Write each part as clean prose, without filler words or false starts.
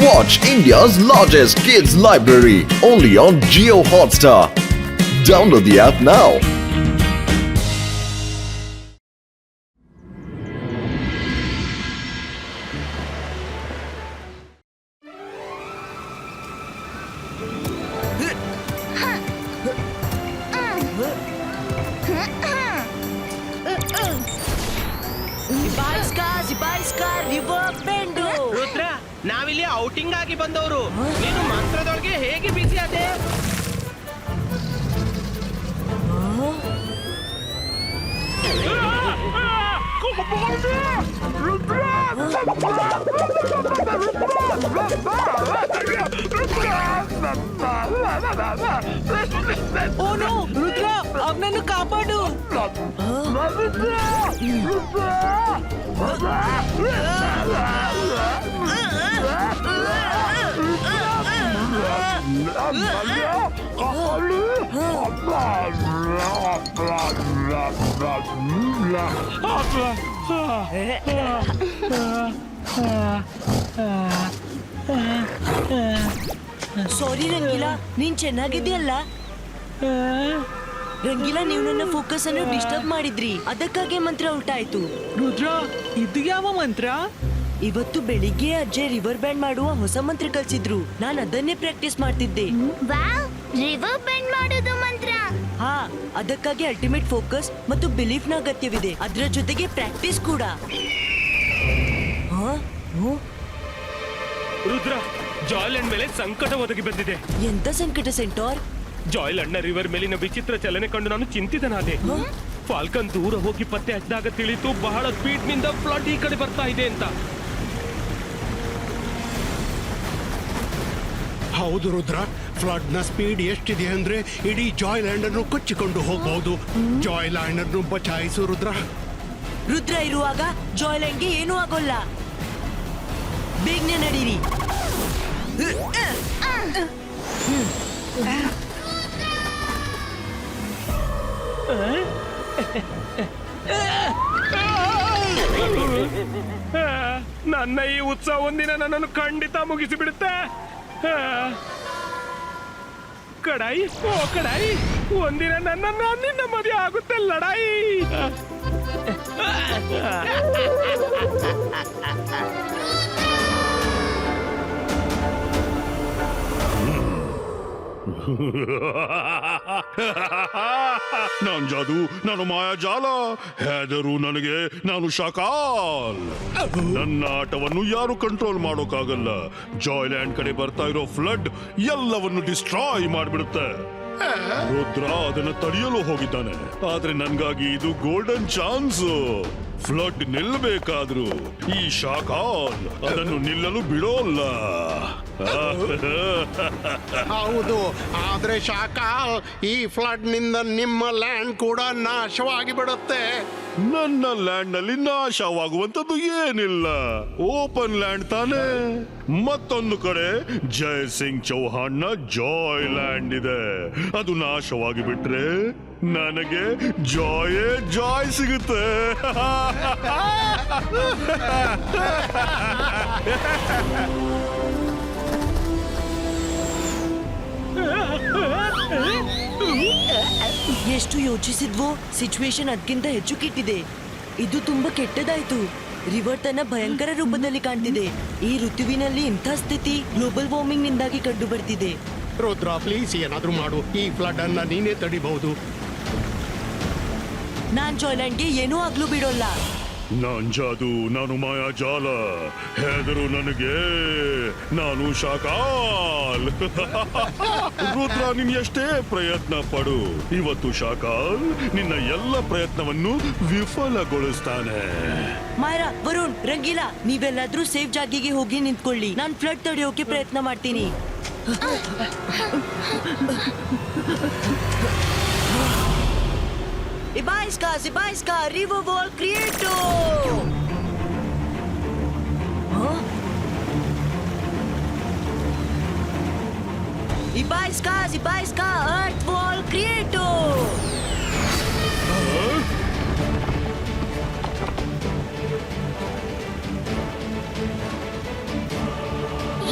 Watch India's largest kids library only on Jio Hotstar. Download the app now. Rudra, ನಾವಿಲ್ಲಿ outing ಆಗಿ ಬಂದವರು. ನೀನು ಮಂತ್ರದೊಳಗೆ ಹೇಗೆ ಬಿಸಿ ಆದೆ? ಓ ನೋ, ರುದ್ರ ಅವನನ್ನು ಕಾಪಾಡು. ಸಾರಿ ರಂಗಿಲಾ, ನೀನ್ ಚೆನ್ನಾಗಿದ್ಯಲ್ಲ. ರಂಗಿಲಾ, ನೀವು ನನ್ನ ಫೋಕಸ್ ಅನ್ನು ಡಿಸ್ಟರ್ಬ್ ಮಾಡಿದ್ರಿ, ಅದಕ್ಕಾಗಿ ಮಂತ್ರ ಉಲ್ಟಾಯ್ತು. ರುದ್ರ, ಇದು ಯಾವ ಮಂತ್ರ? ಇವತ್ತು ಬೆಳಿಗ್ಗೆ ಅಜ್ಜಯ್ ರಿವರ್ ಬ್ಯಾಂಡ್ ಮಾಡುವ ಹೊಸ ಮಂತ್ರ ಕಲ್ಸಿದ್ರು. ನಾನು ಅದನ್ನೇ ಪ್ರಾಕ್ಟೀಸ್ ಮಾಡ್ತಿದ್ದೆ. ವಾವ್, ರಿವರ್ ಬೆಂಡ್ ಮಾಡೋದು ಮಂತ್ರ. ಹಾ, ಅದಕ್ಕಾಗಿ ಅಲ್ಟಿಮೇಟ್ ಫೋಕಸ್ ಮತ್ತು ಬಿಲೀಫ್ ನ ಅಗತ್ಯವಿದೆ, ಅದರ ಜೊತೆಗೆ ಪ್ರಾಕ್ಟೀಸ್ ಕೂಡ. ರುದ್ರ, ಜಾಯ್ಲೆಂಡ್ ಮೇಲೆ ಸಂಕಟ ಒದಗಿ ಬಂದಿದೆ. ಎಂತ ಸಂಕಟ ಸೆಂಟಾರ್? ಜಾಯ್ಲೆಂಡ್ ನ ರಿವರ್ ಮೇಲಿನ ವಿಚಿತ್ರ ಚಲನೆ ಕಂಡು ನಾನು ಚಿಂತಿತನಾದೆ. ಫಾಲ್ಕನ್ ದೂರ ಹೋಗಿ ಪತ್ತೆ ಹಚ್ಚಿದಾಗ ತಿಳಿತು ಬಹಳ ಸ್ಪೀಡ್ ನಿಂದ ಫ್ಲಡ್ ಈ ಕಡೆ ಬರ್ತಾ ಇದೆ ಅಂತ. ಹೌದು ರುದ್ರ, ಫ್ಲಡ್ ನ ಸ್ಪೀಡ್ ಎಷ್ಟಿದೆ ಅಂದ್ರೆ ಇಡೀ ಜಾಯ್ ಲ್ಯಾಂಡ್ ಅನ್ನು ಕೊಚ್ಚಿಕೊಂಡು ಹೋಗಬಹುದು. ಜಾಯ್ ಲ್ಯಾಂಡ್ ಅನ್ನು ಬಚಾಯಿಸು ರುದ್ರ. ರುದ್ರ ಇರುವಾಗ ಜಾಯ್ಲ್ಯಾಂಡ್ಗೆ ಏನೂ ಆಗೋಲ್ಲ. ಬೇಗನೆ ನಡೀರಿ. ನನ್ನ ಈ ಉತ್ಸಾಹ ಒಂದಿನ ನನ್ನನ್ನು ಖಂಡಿತ ಮುಗಿಸಿ ಬಿಡುತ್ತೆ. ಕಡಾಯಿ, ಓ ಕಡಾಯಿ, ಒಂದಿನ ನನ್ನ ನಿನ್ನ ಮದುವೆ ಆಗುತ್ತೆ ಲಡಾಯಿ. ನಾನ್ ಜಾದು, ನಾನು ಮಾಯಾಜಾಲ. ಹೆದರು ನನಗೆ, ನಾನು ಶಕಾಲ್. ನನ್ನ ಆಟವನ್ನು ಯಾರು ಕಂಟ್ರೋಲ್ ಮಾಡೋಕ್ಕಾಗಲ್ಲ. ಜಾಯ್ಲ್ಯಾಂಡ್ ಕಡೆ ಬರ್ತಾ ಇರೋ ಫ್ಲಡ್ ಎಲ್ಲವನ್ನು ಡಿಸ್ಟ್ರಾಯ್ ಮಾಡ್ಬಿಡುತ್ತೆ. ರುದ್ರ ಅದನ್ನ ತಡೆಯಲು ಹೋಗಿದ್ದಾನೆ, ಆದ್ರೆ ನನ್ಗಾಗಿ ಇದು ಗೋಲ್ಡನ್ ಚಾನ್ಸ್. ಫ್ಲಡ್ ನಿಲ್ಲಬೇಕಾದ್ರು ಈ ಶಾಕಾಲ್ ಅದನ್ನು ನಿಲ್ಲಲು ಬಿಡೋಲ್ಲ. ಹೌದು, ಆದ್ರೆ ಶಾಕಾಲ್, ಈ ಫ್ಲಡ್ ನಿಂದ ನಿಮ್ಮ ಲ್ಯಾಂಡ್ ಕೂಡ ನಾಶವಾಗಿ ಬಿಡುತ್ತೆ. ನನ್ನ ಲ್ಯಾಂಡ್ ನಲ್ಲಿ ನಾಶವಾಗುವಂತದ್ದು ಏನಿಲ್ಲ, ಓಪನ್ ಲ್ಯಾಂಡ್ ತಾನೇ. ಮತ್ತೊಂದು ಕಡೆ ಜೈ ಸಿಂಗ್ ಚೌಹಾಣ್ ನ ಜಾಯ್ ಲ್ಯಾಂಡ್ ಇದೆ, ಅದು ನಾಶವಾಗಿ ಬಿಟ್ರೆ ನನಗೆ ಜಾಯೇ ಜಾಯ್ ಸಿಗುತ್ತೆ. ಎಷ್ಟು ಯೋಚಿಸಿದ್ವೋ ಸಿಚುವೇಶನ್ ಅದಕ್ಕಿಂತ ಹೆಚ್ಚು ಕೆಟ್ಟಿದೆ. ಇದು ತುಂಬಾ ಕೆಟ್ಟದಾಯ್ತು. ರಿವರ್ ತನ್ನ ಭಯಂಕರ ರೂಪದಲ್ಲಿ ಕಾಣ್ತಿದೆ. ಈ ಋತುವಿನಲ್ಲಿ ಇಂಥ ಸ್ಥಿತಿ ಗ್ಲೋಬಲ್ ವಾರ್ಮಿಂಗ್ ನಿಂದಾಗಿ ಕಂಡು ಬರ್ತಿದೆ. ರುದ್ರ, ಪ್ಲೀಸ್ ಏನಾದ್ರೂ ಮಾಡು. ಈ ಫ್ಲಡ್ ಅನ್ನ ನೀನೇ ತಡಿಬಹುದು. ನಾನ್ ಜಾಯ್ಲ್ಯಾಂಡ್ಗೆ ಏನೂ ಆಗ್ಲೂ ಬಿಡೋಲ್ಲ. ನಾನ್ ಜಾದು, ನಾನು ಮಾಯಾಜಾಲ. ಹೆದರು ನನಗೆ, ನಾನು ಶಾಕಾಲ್. ರುದ್ರ, ನೀನ್ ಎಷ್ಟೇ ಪ್ರಯತ್ನ ಪಡು, ಇವತ್ತು ಶಾಕಾಲ್ ನಿನ್ನ ಎಲ್ಲ ಪ್ರಯತ್ನವನ್ನು ವಿಫಲಗೊಳಿಸ್ತಾನೆ. ಮಾಯರಾ, ವರುಣ್, ರಂಗೀಲಾ, ನೀವೆಲ್ಲಾದ್ರೂ ಸೇಫ್ ಜಾಗಿಗೆ ಹೋಗಿ ನಿಂತ್ಕೊಳ್ಳಿ. ನಾನ್ ಫ್ಲಡ್ ತಡೆಯೋಕೆ ಪ್ರಯತ್ನ ಮಾಡ್ತೀನಿ. Ibaiska, River Wall Creator! Ibaiska, Earth Wall Creator!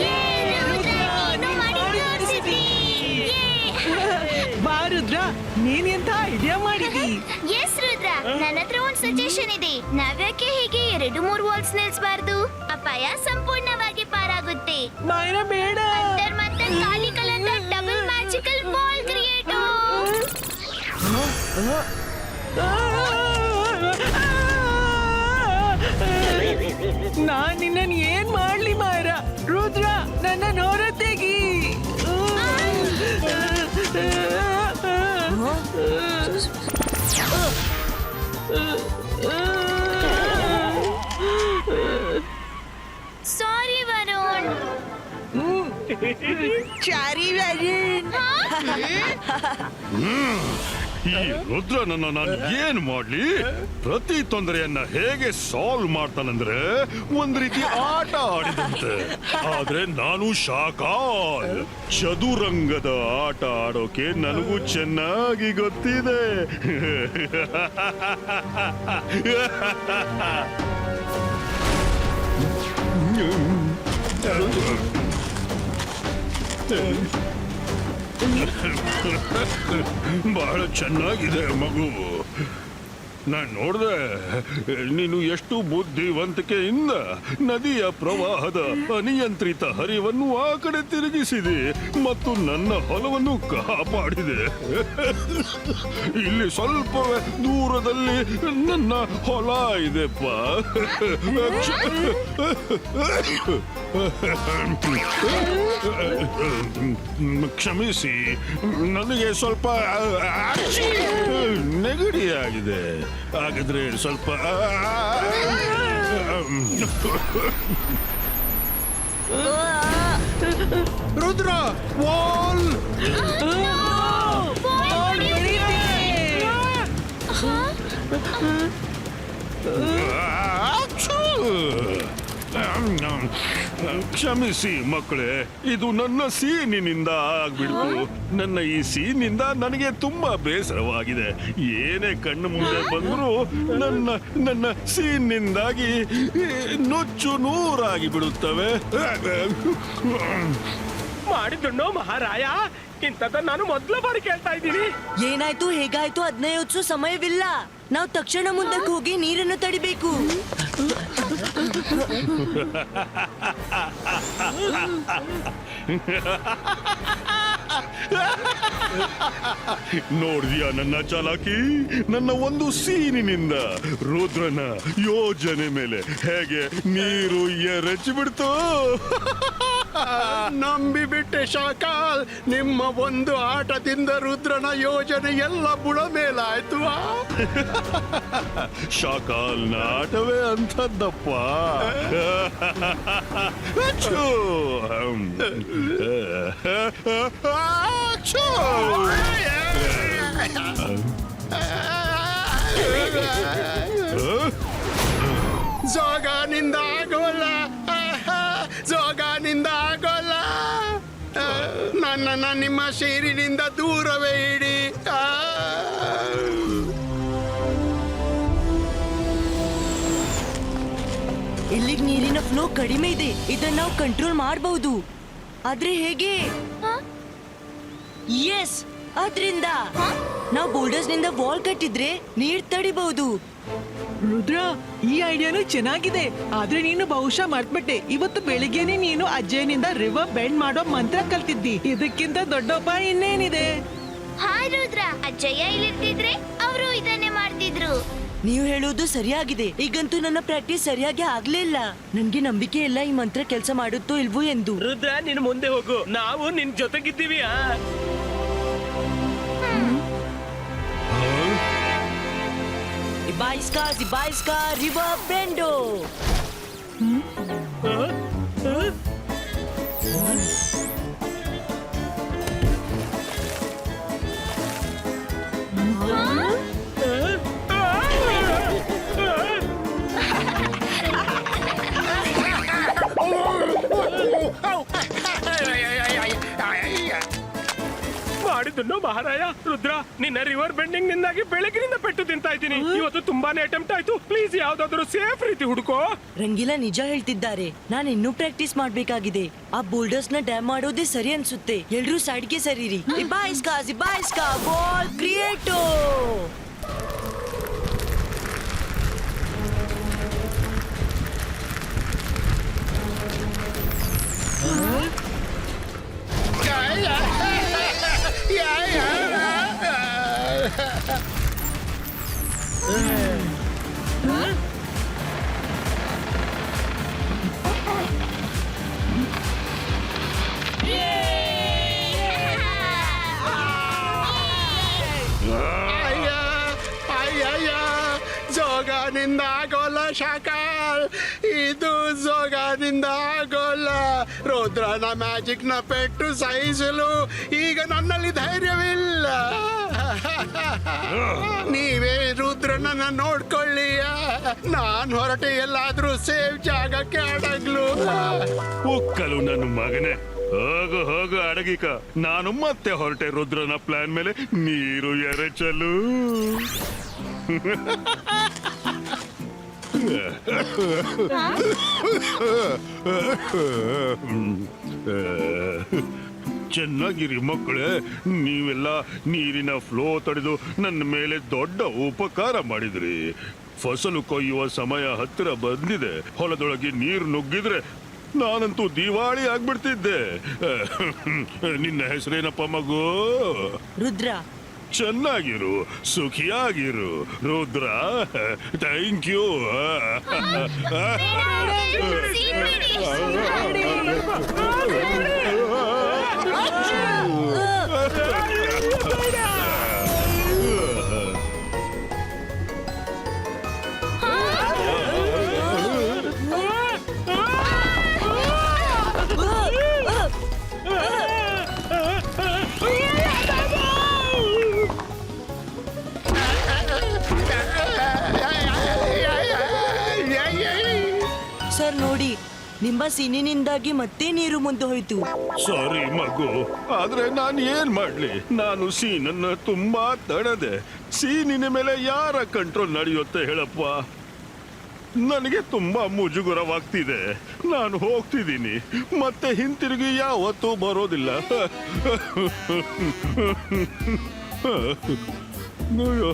Yay! ನನ್ನ ಹತ್ರ ಒಂದ್ ಸಜೆಷನ್ ಇದೆ. ನಾವ್ಯಾಕೆ ಹೀಗೆ 2-3 ವಾಲ್ಸ್ ನಿಲ್ಸಬಾರ್ದು? ಅಪಾಯ ಸಂಪೂರ್ಣವಾಗಿ ಪಾರಾಗುತ್ತೆ. ಮೈರಾ ಬೇಡ. ಅಂತರ್ ಮಂತರ್ ಖಾಲಿ ಕಲಂದ ಡಬಲ್ ಮ್ಯಾಜಿಕಲ್ ಬಾಲ್ ಕ್ರಿಯೇಟು. ನಾನ್ ನಿನ್ನನ್ ಏನ್ ಮಾಡ್ಲಿ ಮಾರ? ರುದ್ರ, ನನ್ನ ನೋರ ತೆಗಿ. ಸಾರಿ ವರುಣ್. ಚಾರಿ ವ್ಯಾರಿನ್. ಈ ರುದ್ರನನ್ನ ನಾನು ಏನ್ ಮಾಡ್ಲಿ? ಪ್ರತಿ ತೊಂದರೆಯನ್ನ ಹೇಗೆ ಸಾಲ್ವ್ ಮಾಡ್ತಾನಂದ್ರೆ ಒಂದ್ ರೀತಿ ಆಟ ಆಡಿದಂತೆ. ಆದ್ರೆ ನಾನು ಶಾಕಾಲ್. ಚದುರಂಗದ ಆಟ ಆಡೋಕೆ ನನಗೂ ಚೆನ್ನಾಗಿ ಗೊತ್ತಿದೆ. ಬಹಳ ಚೆನ್ನಾಗಿದೆ ಮಗು. ನಾನ್ ನೋಡ್ದೆ ನೀನು ಎಷ್ಟು ಬುದ್ಧಿವಂತಿಕೆಯಿಂದ ನದಿಯ ಪ್ರವಾಹದ ಅನಿಯಂತ್ರಿತ ಹರಿವನ್ನು ಆ ಕಡೆ ತಿರುಗಿಸಿದೆ ಮತ್ತು ನನ್ನ ಹೊಲವನ್ನು ಕಾಪಾಡಿದೆ. ಇಲ್ಲಿ ಸ್ವಲ್ಪ ದೂರದಲ್ಲಿ ನನ್ನ ಹೊಲ ಇದೆಪ್ಪ. ಕ್ಷಮಿಸಿ, ನನಗೆ ಸ್ವಲ್ಪ ನೆಗಡಿಯಾಗಿದೆ. ಹಾಗಾದ್ರೆ ಸ್ವಲ್ಪ ರುದ್ರ ವಾಲ್. ಕ್ಷಮಿಸಿ ಮಕ್ಕಳೇ, ಇದು ನನ್ನ ಸೀನಿನಿಂದ ಆಗ್ಬಿಡ್ತು. ನನ್ನ ಈ ಸೀನಿಂದ ನನಗೆ ತುಂಬಾ ಬೇಸರವಾಗಿದೆ. ಏನೇ ಕಣ್ಣು ಮುಂದೆ ಬಂದರೂ ನನ್ನ ಸೀನಿಂದಾಗಿ ನುಚ್ಚು ನೂರಾಗಿ ಬಿಡುತ್ತವೆ. ಮಾಡಿದ್ದಣ್ಣೋ ಮಹಾರಾಯ, ಇಂಥದ್ದ ನಾನು ಮೊದಲ ಬಾರಿ ಕೇಳ್ತಾ ಇದ್ದೀನಿ. ಏನಾಯ್ತು ಹೇಗಾಯ್ತು ಅದನ್ನ ಯೋಚಿಸೋ ಸಮಯವಿಲ್ಲ. ನಾವು ತಕ್ಷಣ ಮುಂದಕ್ಕೆ ಹೋಗಿ ನೀರನ್ನು ತಡಿಬೇಕು. ನೋಡಿದ್ಯಾ ನನ್ನ ಚಾಲಾಕಿ? ನನ್ನ ಒಂದು ಸೀನಿನಿಂದ ರುದ್ರನ ಯೋಜನೆ ಮೇಲೆ ಹೇಗೆ ನೀರು ಎರಚಿ ಬಿಡ್ತು. ನಂಬಿಬಿಟ್ಟೆ ಶಾಕಾಲ್. ನಿಮ್ಮ ಒಂದು ಆಟದಿಂದ ರುದ್ರನ ಯೋಜನೆ ಎಲ್ಲ ಬುಡ ಮೇಲಾಯ್ತು. ಶಾಕಾಲ್ನ ಆಟವೇ ಅಂಥದ್ದಪ್ಪ. ಅಚ್ಚು! ಅಚ್ಚು! ಜೋಗಾನಿಂದ ಆಗೋಲ್ಲ. ಜೋಗಾನಿಂದ ಆಗೋಲ್ಲ. ನನ್ನನ್ನ ನಿಮ್ಮ ಶೀರಿನಿಂದ ದೂರವೇ ಇಡಿ. ಇಲ್ಲಿಗ್ ನೀರಿನ ಫ್ಲೋ ಕಡಿಮೆ ಇದೆ. ಇದನ್ನ ನಾವು ಕಂಟ್ರೋಲ್ ಮಾಡಬಹುದು. ಆದ್ರೆ ಹೇಗೆ? ಎಸ್, ಆದ್ರಿಂದ ನಾವು ಬೋಲ್ಡರ್ಸ್ ನಿಂದ ವಾಲ್ ಕಟ್ಟಿದ್ರೆ ನೀರ್ ತಡಿಬಹುದು. ರುದ್ರ, ಈ ಐಡಿಯಾನು ಚೆನ್ನಾಗಿದೆ. ಆದ್ರೆ ನೀನು ಬಹುಶಃ ಮರ್ತ್ಬಿಟ್ಟೆ. ಇವತ್ತು ಬೆಳಿಗ್ಗೆನೆ ನೀನು ಅಜ್ಜಯ್ಯನಿಂದ ರಿವರ್ ಬೆಂಡ್ ಮಾಡೋ ಮಂತ್ರ ಕಲ್ತಿದ್ದಿ. ಇದಕ್ಕಿಂತ ದೊಡ್ಡ ಉಪಾಯ ಇನ್ನೇನಿದೆ? ಹಾಯ್ ರುದ್ರ, ಅಜ್ಜಯ್ಯ ಇಲ್ಲಿರ್ತಿದ್ರೆ ಅವರು ಇದನ್ನೇ ಮಾಡ್ತಿದ್ರು. ನೀವು ಹೇಳೋದು ಸರಿಯಾಗಿದೆ. ಈಗಂತೂ ನನ್ನ ಪ್ರಾಕ್ಟೀಸ್ ಸರಿಯಾಗಿ ಆಗ್ಲೇ ಇಲ್ಲ. ನನ್ಗೆ ನಂಬಿಕೆ ಇಲ್ಲ ಈ ಮಂತ್ರ ಕೆಲಸ ಮಾಡುತ್ತೋ ಇಲ್ವೋ ಎಂದು. ರುದ್ರ, ನೀನು ಮುಂದೆ ಹೋಗು, ನಾವು ನಿನ್ ಜೊತೆಗಿದ್ದೀವಿ. Ibaiska, River Bendo. ಮಾಡಿದ್ದನ್ನು ಮಹಾರಾಯ. ರುದ್ರ, ನಿನ್ನ ರಿವರ್ ಬೆಂಡಿಂಗ್ ನಿಂದಾಗಿ ಬೆಳಗಿನಿಂದ ಪೆಟ್ಟು ತಿಂತಾ ಇದ್ದೀನಿ. ಇವತ್ತು ತುಂಬಾನೇ ಅಟೆಂಪ್ಟ್ ಆಯ್ತು. ಪ್ಲೀಸ್ ಯಾವ್ದಾದ್ರು ಸೇಫ್ ರೀತಿ ಹುಡುಕೋ. ರಂಗಿಲಾ ನಿಜ ಹೇಳ್ತಿದ್ದಾರೆ. ನಾನು ಇನ್ನೂ ಪ್ರಾಕ್ಟೀಸ್ ಮಾಡ್ಬೇಕಾಗಿದೆ. ಆ ಬೋಲ್ಡರ್ಸ್ ನ ಡ್ಯಾಮ್ ಮಾಡೋದೇ ಸರಿ ಅನ್ಸುತ್ತೆ. ಎಲ್ರೂ ಸೈಡ್ಗೆ ಸರಿರಿ. ಇಬಾಯಿಸ್ಕಾ ಬಾಲ್ ಕ್ರಿಯೇಟೋ. ಅಯ್ಯಯ್ಯ ಜೋಗನಿಂದ ಆಗೋಲ್ಲ ಶಾಕಾಲ್, ಇದು ಜೋಗನಿಂದ ಆಗೋಲ್ಲ. ರುದ್ರನ ಮ್ಯಾಜಿಕ್ ನ ಪೆಟ್ಟು ಸಹಿಸಲು ಈಗ ನನ್ನಲ್ಲಿ ಧೈರ್ಯವಿಲ್ಲ. ನೀವೇ ರುದ್ರನನ್ನ ನೋಡ್ಕೊಳ್ಳಿಯ, ನಾನ್ ಹೊರಟೆ ಎಲ್ಲಾದ್ರೂ ಸೇಫ್ ಜಾಗಕ್ಕೆ ಅಡಗ್ಲು. ಉಕ್ಕಲು ನನ್ನ ಮಗನೇ, ಹೋಗು ಹೋಗು ಅಡಗಿಕ. ನಾನು ಮತ್ತೆ ಹೊರಟೆ ರುದ್ರನ ಪ್ಲಾನ್ ಮೇಲೆ ನೀರು ಎರಚಲು. ಚೆನ್ನಾಗಿರಿ ಮಕ್ಕಳೇ, ನೀವೆಲ್ಲ ನೀರಿನ ಫ್ಲೋ ತಡೆದು ನನ್ನ ಮೇಲೆ ದೊಡ್ಡ ಉಪಕಾರ ಮಾಡಿದ್ರಿ. ಫಸಲು ಕೊಯ್ಯುವ ಸಮಯ ಹತ್ತಿರ ಬಂದಿದೆ. ಹೊಲದೊಳಗೆ ನೀರು ನುಗ್ಗಿದ್ರೆ ನಾನಂತೂ ದಿವಾಳಿ ಆಗ್ಬಿಡ್ತಿದ್ದೆ. ನಿನ್ನ ಹೆಸರೇನಪ್ಪ ಮಗು? ರುದ್ರ. ಚೆನ್ನಾಗಿರು, ಸುಖಿಯಾಗಿರು ರುದ್ರ. Thank you. ಸರ್ ನೋಡಿ, ನಿಮ್ಮ ಸೀನಿನಿಂದಾಗಿ ಮತ್ತೆ ನೀರು ಮುಂದೆ ಹೋಯ್ತು. ಸಾರಿ ಮಗು, ಆದ್ರೆ ನಾನು ಏನ್ ಮಾಡ್ಲಿ? ನಾನು ಸೀನನ್ನ ತುಂಬಾ ತಡದೆ. ಸೀನಿನ ಮೇಲೆ ಯಾರ ಕಂಟ್ರೋಲ್ ನಡೆಯುತ್ತೆ ಹೇಳಪ್ಪ? ನನಗೆ ತುಂಬಾ ಮುಜುಗರವಾಗ್ತಿದೆ. ನಾನು ಹೋಗ್ತಿದ್ದೀನಿ, ಮತ್ತೆ ಹಿಂತಿರುಗಿ ಯಾವತ್ತೂ ಬರೋದಿಲ್ಲ. ಅಯ್ಯೋ,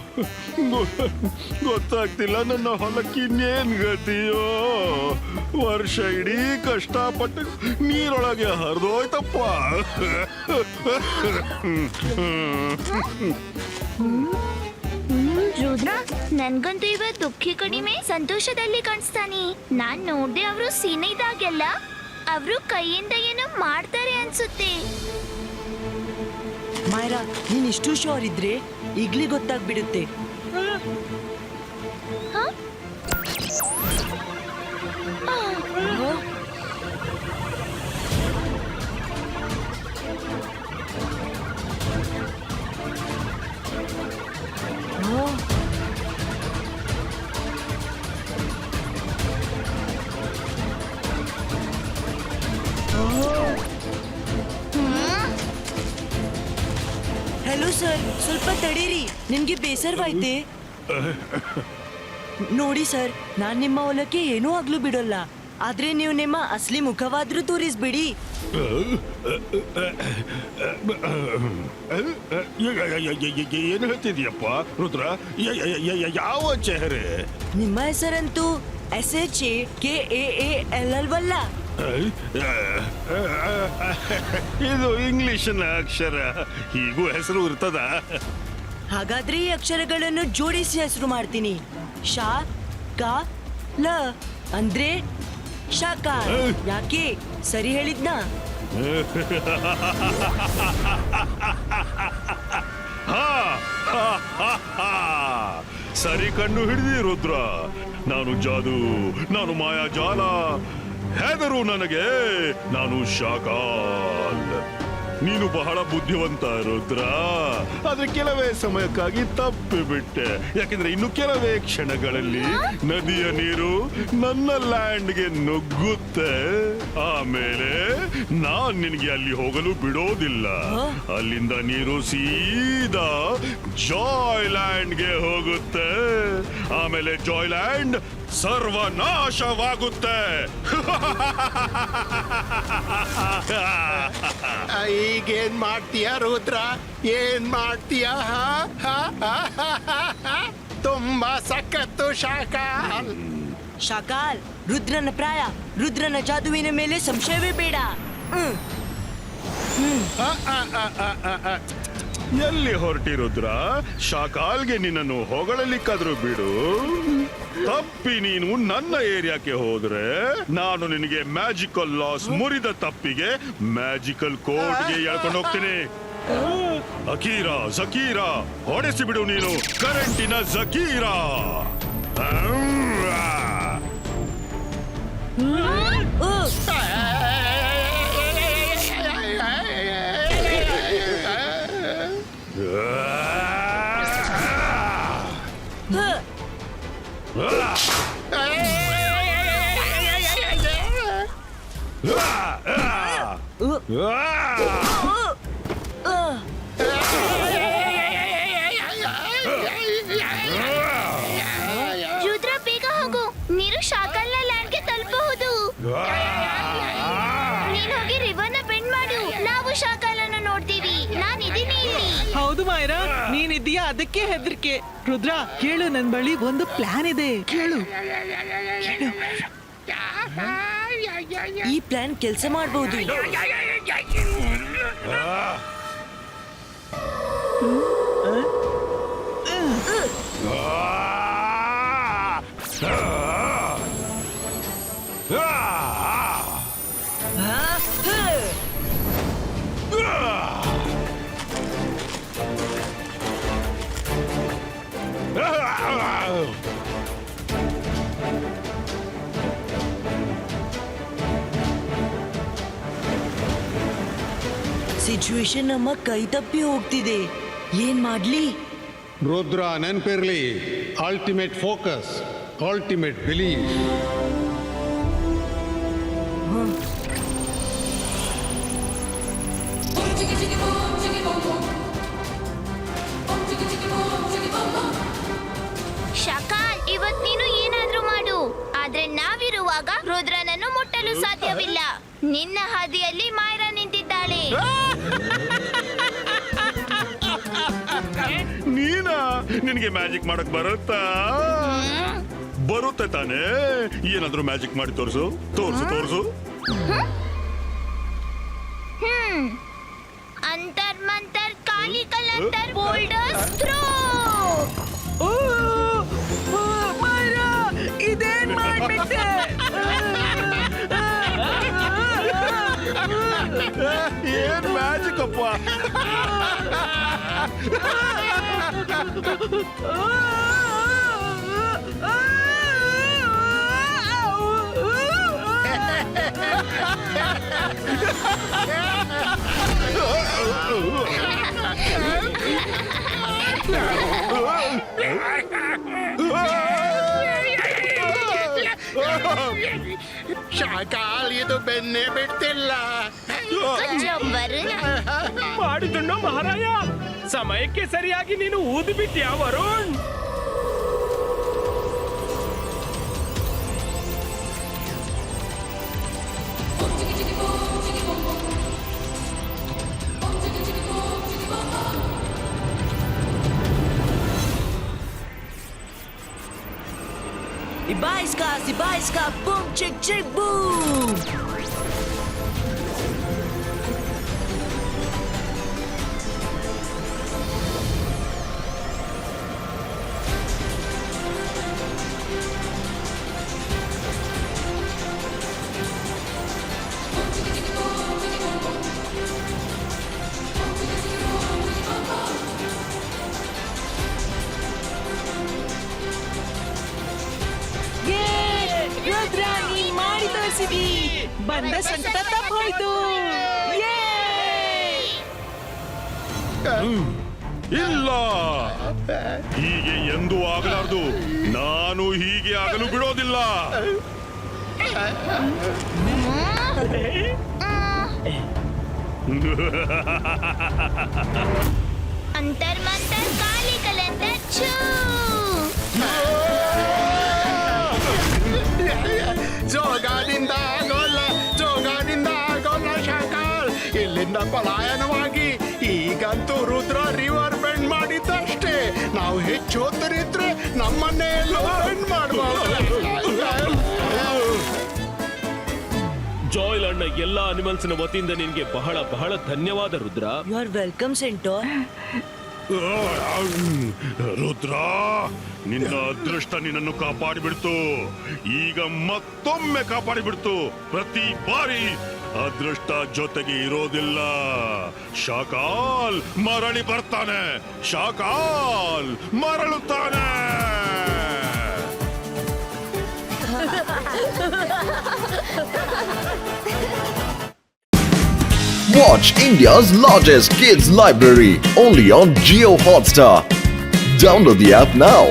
ಗೊತ್ತಾಗ್ತಿಲ್ಲ ನನ್ನ ಹೊಲಕ್ಕೆ ಇನ್ನೇನ್ ಗತಿಯೋ. ವರ್ಷ ಇಡೀ ಕಷ್ಟಪಟ್ಟು ನೀರೊಳಗೆ ಹರಿದೋಯ್ತಪ್ಪ. ರುದ್ರ, ನನ್ಗಂತೂ ಇವತ್ತು ದುಃಖಿ ಕಡಿಮೆ, ಸಂತೋಷದಲ್ಲಿ ಕಾಣಿಸ್ತಾನೆ. ನಾನ್ ನೋಡ್ದೆ ಅವರು ಸೀನೆ ಇದಾಗೆಲ್ಲ ಅವರು ಕೈಯಿಂದ ಏನೋ ಮಾಡ್ತಾರೆ ಅನ್ಸುತ್ತೆ. ಮಾಯರಾ, ನೀನ್ ಇಷ್ಟು ಶೋರ್ ಇದ್ರೆ ಈಗ್ಲೇ ಗೊತ್ತಾಗ್ಬಿಡುತ್ತೆ. ಹ? ಹಲೋ ಸರ್, ಸ್ವಲ್ಪ ತಡೀರಿ. ನಿಮ್ಗೆ ಬೇಸರವಾಯ್ತೆ? ನೋಡಿ ಸರ್, ನಾನ್ ನಿಮ್ಮ ಹೊಲಕ್ಕೆ ಏನೂ ಆಗ್ಲೂ ಬಿಡೋಲ್ಲ. ಆದ್ರೆ ನೀವು ನಿಮ್ಮ ಅಸಲಿ ಮುಖವಾದ್ರೂ ತೋರಿಸ್ಬಿಡಿ. ಏನು ಹೇಳ್ತಿದ್ಯಪ್ಪ ರುದ್ರ? ಯಾವ ಚೆಹರೆ? ನಿಮ್ಮ ಹೆಸರಂತೂ SHAKAAL ಅಲ್ವಲ್ಲ? ಇದು ಇಂಗ್ಲಿಷಿನ ಅಕ್ಷರ, ಹೀಗೂ ಹೆಸರು ಇರ್ತದ? ಹಾಗಾದ್ರೆ ಈ ಅಕ್ಷರಗಳನ್ನು ಜೋಡಿಸಿ ಹೆಸರು ಮಾಡ್ತೀನಿ. ಶಾ ಕ ಲ ಅಂದ್ರೆ ಶಾಕಾಲ್. ಯಾಕೆ ಸರಿ ಹೇಳಿದ್ನಾ? ಸರಿ ಕಂಡು ಹಿಡಿದಿ ರುದ್ರ. ನಾನು ಜಾದು, ನಾನು ಮಾಯಾಜಾಲ. ಹೆದರು ನನಗೆ, ನಾನು ಶಾಕಾಲ್. ನೀನು ಬಹಳ ಬುದ್ಧಿವಂತ ರುದ್ರ. ಆದ್ರೆ ಕೆಲವೇ ಸಮಯಕ್ಕಾಗಿ ತಪ್ಪಿಬಿಟ್ಟೆ. ಯಾಕೆಂದ್ರೆ ಇನ್ನು ಕೆಲವೇ ಕ್ಷಣಗಳಲ್ಲಿ ನದಿಯ ನೀರು ನನ್ನ ಲ್ಯಾಂಡ್ಗೆ ನುಗ್ಗುತ್ತೆ. ಆಮೇಲೆ ನಾನ್ ನಿನಗೆ ಅಲ್ಲಿ ಹೋಗಲು ಬಿಡೋದಿಲ್ಲ. ಅಲ್ಲಿಂದ ನೀರು ಸೀದಾ ಜಾಯ್ ಲ್ಯಾಂಡ್ಗೆ ಹೋಗುತ್ತೆ. ಆಮೇಲೆ ಜಾಯ್ ಲ್ಯಾಂಡ್ ಸರ್ವನಾಶವಾಗುತ್ತೆ. ಈಗೇನ್ ಮಾಡ್ತೀಯ ರುದ್ರ? ಏನ್ ಮಾಡ್ತೀಯ? ತುಂಬಾ ಸಖತ್ತು ಶಾಕಾಲ್. ಶಾಕಾಲ್, ರುದ್ರನ ಪ್ರಾಯ, ರುದ್ರನ ಜಾದುವಿನ ಮೇಲೆ ಸಂಶಯವೇ ಬೇಡ. ಎಲ್ಲಿ ಹೊರಟಿರುದ್ರ? ಶಾಕಾಲ್ಗೆ ನಿನ್ನನ್ನು ಹೊಗಳಲಿಕ್ಕಾದ್ರೂ ಬಿಡು. ತಪ್ಪಿ ನೀನು ನನ್ನ ಏರಿಯಾಕ್ಕೆ ಹೋದ್ರೆ ನಾನು ನಿನಗೆ ಮ್ಯಾಜಿಕಲ್ ಲಾಸ್ ಮುರಿದ ತಪ್ಪಿಗೆ ಮ್ಯಾಜಿಕಲ್ ಕೋರ್ಟ್ಗೆ ಎಳ್ಕೊಂಡು ಹೋಗ್ತೀನಿ. ಅಕೀರಾ ಜಕೀರಾ ಹೊಡೆಸಿ ಬಿಡು ನೀನು ಕರೆಂಟಿನ ಜಕೀರಾ. ರುದ್ರ ಬೇಗ ಹೋಗು, ನೀರು ಶಾಕಲ್ನ ಲ್ಯಾಂಡ್ಗೆ ತಲುಪಬಹುದು. ನೀನ್ ಹೋಗಿ ರಿವರ್ನ ಬೆಂಡ್ ಮಾಡು, ನಾವು ಶಾಕಲನ್ನು ನೋಡ್ತೀವಿ. ನಾನಿದ್ದೀನಿ ಇಲ್ಲಿ. ಹೌದು ಮಾಯರಾ, ನೀನಿದ್ದೀಯಾ ಅದಕ್ಕೆ ಹೆದರಿಕೆ. ರುದ್ರ ಕೇಳು, ನನ್ ಬಳಿ ಒಂದು ಪ್ಲಾನ್ ಇದೆ, ಕೇಳು. ಈ ಪ್ಲಾನ್ ಕೆಲಸ ಮಾಡಬಹುದು. ಸಿಚುವೇಶನ್ ನಮ್ಮ ಕೈ ತಪ್ಪಿ ಹೋಗ್ತಿದೆ. ಏನ್ ಮಾಡ್ಲಿ? ರುದ್ರ ನೆನ್ಪಿರ್ಲಿ, ultimate focus, ultimate belief. Shakal, ಇವತ್ ನೀನು ಏನಾದ್ರೂ ಮಾಡು, ಆದ್ರೆ ನಾವಿರುವಾಗ ರುದ್ರನನ್ನು ಮುಟ್ಟಲು ಸಾಧ್ಯವಿಲ್ಲ. ನಿನ್ನ ಹಾದಿಯಲ್ಲಿ ಮಾಯರಾ ನಿಂತಿದ್ದಾಳೆ. ನೀನಾ? ನಿನಗೆ ಮ್ಯಾಜಿಕ್ ಮಾಡಕ್ ಬರುತ್ತಾ? ಬರುತ್ತೆ ತಾನೇ? ಏನಾದ್ರೂ ಮ್ಯಾಜಿಕ್ ಮಾಡಿ ತೋರಿಸು ತೋರಿಸು ತೋರಿಸು. ಅಂತರ್ ಮಂತರ್ ಕಾಲಿ ಕಲಂತರ್ ಬೋಲ್ಡರ್ಸ್ ಥ್ರೋ. ಮಾಯರಾ, ಇದೇನ್ ಮಾಡ್ಬಿಟ್ಟೆ? ಏನ್ ಮ್ಯಾಜಿಕ್ ಅಪ್ಪ! ಶಾಕಾಲ್, ಇದು ಬೆನ್ನೆ ಬಿಡ್ತಿಲ್ಲ. ಮಾಡಿದಣ್ಣು ಮಹಾರಾಯ, ಸಮಯಕ್ಕೆ ಸರಿಯಾಗಿ ನೀನು ಊದಿಬಿಟ್ಯಾ Varun? Ibaiska, boom, chick, chick, boom! ಬಂದ ಸಂಕಟ ತಪ್ಪೋಯ್ತು. ಇಲ್ಲ, ಹೀಗೆ ಎಂದೂ ಆಗಲಾರದು. ನಾನು ಹೀಗೆ ಆಗಲು ಬಿಡೋದಿಲ್ಲ. ಅಂತರ್ ಮಂತರ್ ಕಾಲಿ ಕಲಂತರ್ ಛೂ. ಜೋಗಾದಿಂದ ಆಗೋಲ್ಲ ಶಾಕಾಲ್. ಇಲ್ಲಿಂದ ಪಲಾಯನವಾಗಿ ಈಗಂತೂ ರುದ್ರ ರಿವರ್ ಬೆಂಡ್ ಮಾಡಿದ್ದಷ್ಟೇ. ನಾವು ಹೆಚ್ಚು ಹೊತ್ತರಿದ್ರೆ ನಮ್ಮನ್ನೇ ಎಲ್ಲೋ ಬೆಂಡ್ ಮಾಡಬಹುದು. ಜಾಯ್ಲ್ಯಾಂಡ್ ನ ಎಲ್ಲಾ ಅನಿಮಲ್ಸ್ ನ ವತಿಯಿಂದ ನಿನ್ಗೆ ಬಹಳ ಬಹಳ ಧನ್ಯವಾದ ರುದ್ರ. ಯು ಆರ್ ವೆಲ್ಕಮ್ ಸೆಂಟೋರ್. ರುದ್ರ, ನಿನ್ನ ಅದೃಷ್ಟ ನಿನ್ನನ್ನು ಕಾಪಾಡಿಬಿಡ್ತು. ಈಗ ಮತ್ತೊಮ್ಮೆ ಕಾಪಾಡಿಬಿಡ್ತು. ಪ್ರತಿ ಬಾರಿ ಅದೃಷ್ಟ ಜೊತೆಗೆ ಇರೋದಿಲ್ಲ. ಶಾಕಾಲ್ ಮರಳಿ ಬರ್ತಾನೆ, ಶಾಕಾಲ್ ಮರಳುತ್ತಾನೆ. Watch India's largest kids library only on Geo Hotstar. Download the app now.